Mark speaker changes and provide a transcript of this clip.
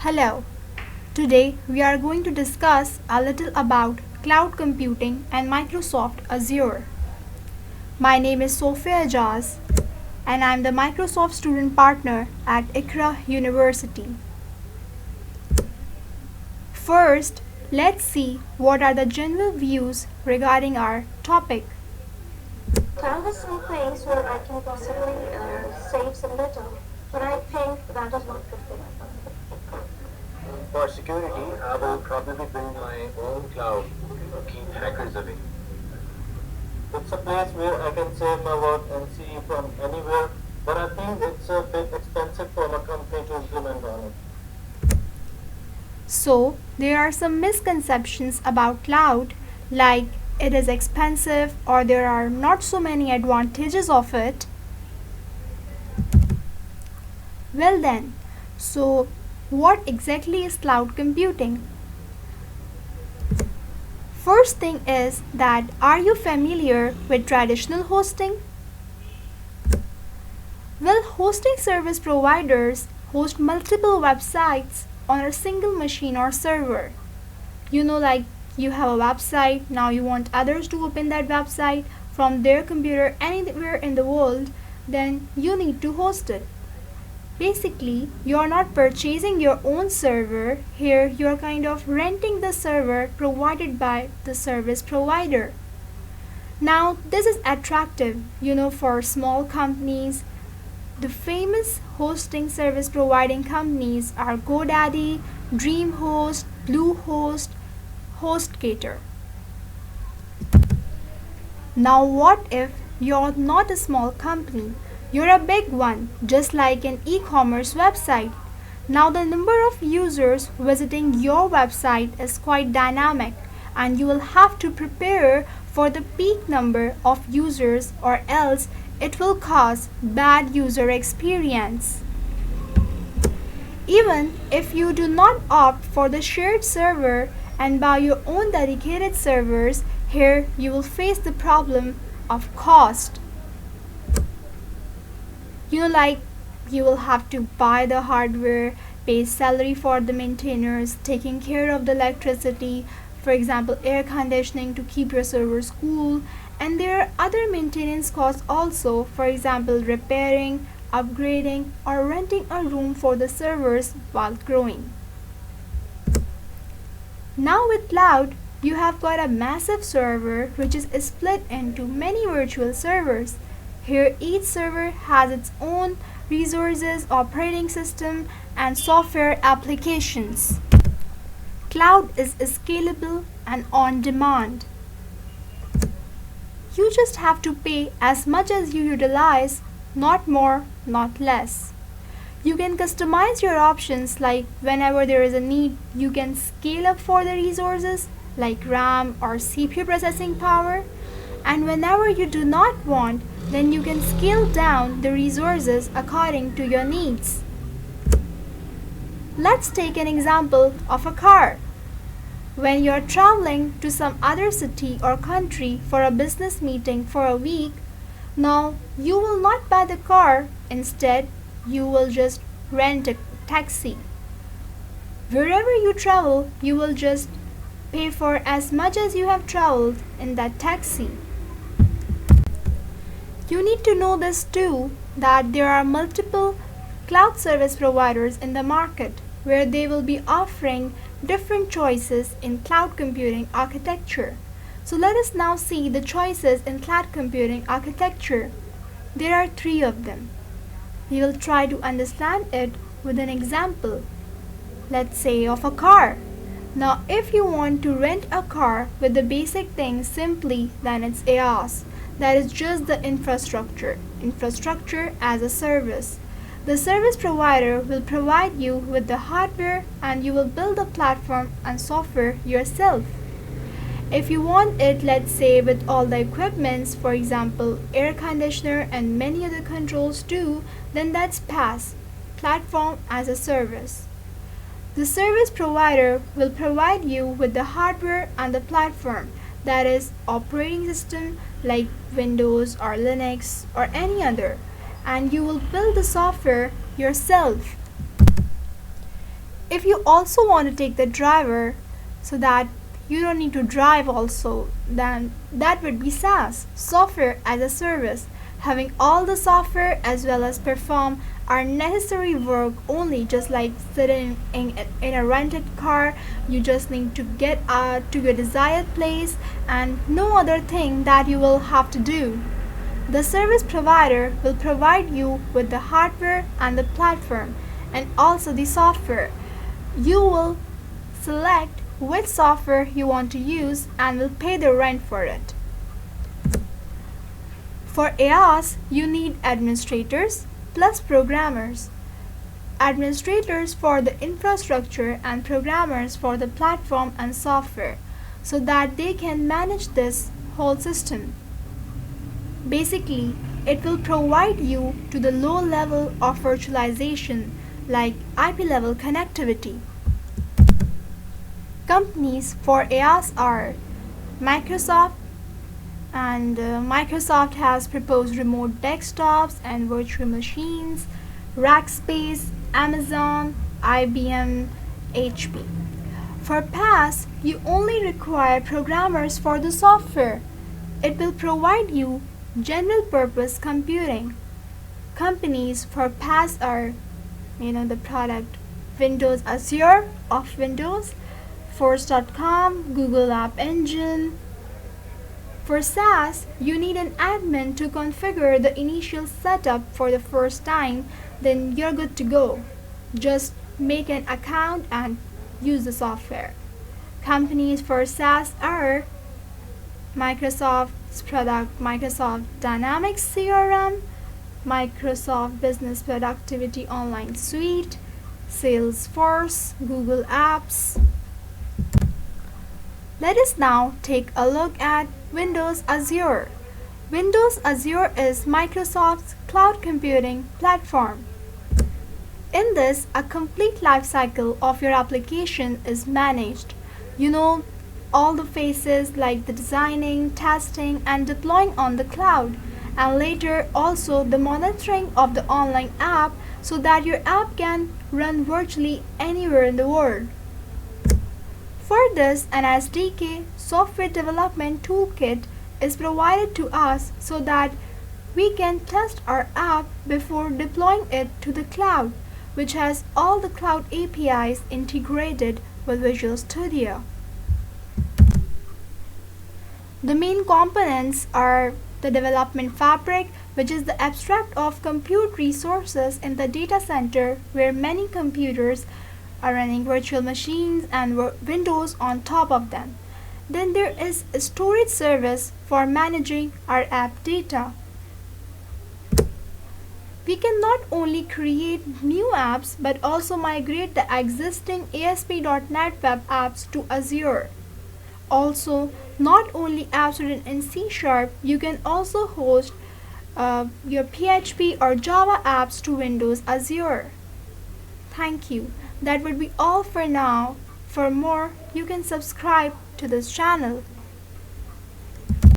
Speaker 1: Hello. Today we are going to discuss a little about cloud computing and Microsoft Azure. My name is Sophia Jaz and I am the Microsoft student partner at ICRA University. First, let's see what are the general views regarding our topic.
Speaker 2: Cloud is some place where I can possibly save some data, but I think that is not good for me.
Speaker 3: For security, I will probably build my own cloud to keep hackers away. It's a place where I can save my work and see from anywhere, but I think it's a bit expensive for a company to implement on it.
Speaker 1: So, there are some misconceptions about cloud, like it is expensive or there are not so many advantages of it. Well then, so what exactly is cloud computing? First thing is that are you familiar with traditional hosting? Well, hosting service providers host multiple websites on a single machine or server. Like you have a website, now you want others to open that website from their computer anywhere in the world, then you need to host it. Basically, you are not purchasing your own server. Here, you are kind of renting the server provided by the service provider. Now, this is attractive, for small companies. The famous hosting service providing companies are GoDaddy, DreamHost, Bluehost, HostGator. Now, what if you're not a small company? You're a big one, just like an e-commerce website. Now the number of users visiting your website is quite dynamic and you will have to prepare for the peak number of users or else it will cause bad user experience. Even if you do not opt for the shared server and buy your own dedicated servers, here you will face the problem of cost. Like you will have to buy the hardware, pay salary for the maintainers, taking care of the electricity, for example air conditioning to keep your servers cool, and there are other maintenance costs also, for example repairing, upgrading or renting a room for the servers while growing. Now with cloud, you have got a massive server which is split into many virtual servers. Here each server has its own resources, operating system and software applications. Cloud is scalable and on demand. You just have to pay as much as you utilize, not more, not less. You can customize your options, like whenever there is a need, you can scale up for the resources like RAM or CPU processing power, and whenever you do not want, then you can scale down the resources according to your needs. Let's take an example of a car. When you are traveling to some other city or country for a business meeting for a week, now you will not buy the car, instead you will just rent a taxi. Wherever you travel, you will just pay for as much as you have traveled in that taxi. You need to know this too, that there are multiple cloud service providers in the market where they will be offering different choices in cloud computing architecture. So let us now see the choices in cloud computing architecture. There are 3 of them. We will try to understand it with an example. Let's say of a car. Now if you want to rent a car with the basic things simply, then it's IaaS. That is just the infrastructure as a service. The service provider will provide you with the hardware and you will build the platform and software yourself. If you want it, let's say with all the equipments, for example air conditioner and many other controls too, then that's PaaS, platform as a service. The service provider will provide you with the hardware and the platform, that is operating system like Windows or Linux or any other, and you will build the software yourself. if you also want to take the driver so that you don't need to drive also, then that would be SaaS, software as a service, having all the software as well as perform our necessary work only, just like sitting in a rented car. You just need to get out to your desired place and no other thing that you will have to do. The service provider will provide you with the hardware and the platform and also the software. You will select which software you want to use and will pay the rent for it. For IaaS, you need administrators plus programmers. Administrators for the infrastructure and programmers for the platform and software so that they can manage this whole system. Basically, it will provide you to the low level of virtualization like IP level connectivity. Companies for IaaS are Microsoft, and Microsoft has proposed remote desktops and virtual machines, Rackspace, Amazon, IBM, HP. For PaaS, you only require programmers for the software. It will provide you general purpose computing. Companies for PaaS are, the product Windows Azure of Windows, Force.com, Google App Engine. For SaaS, you need an admin to configure the initial setup for the first time, then you're good to go. Just make an account and use the software. Companies for SaaS are Microsoft's product Microsoft Dynamics CRM, Microsoft Business Productivity Online Suite, Salesforce, Google Apps. Let us now take a look at Windows Azure. Windows Azure is Microsoft's cloud computing platform. In this, a complete lifecycle of your application is managed. All the phases like the designing, testing, and deploying on the cloud, and later also the monitoring of the online app so that your app can run virtually anywhere in the world. For this, an SDK software development toolkit is provided to us so that we can test our app before deploying it to the cloud, which has all the cloud APIs integrated with Visual Studio. The main components are the development fabric, which is the abstract of compute resources in the data center where many computers are running virtual machines and Windows on top of them. Then there is a storage service for managing our app data. We can not only create new apps but also migrate the existing ASP.NET Web apps to Azure. Also, not only apps written in C#, you can also host your PHP or Java apps to Windows Azure. Thank you. That would be all for now. For more, you can subscribe to this channel.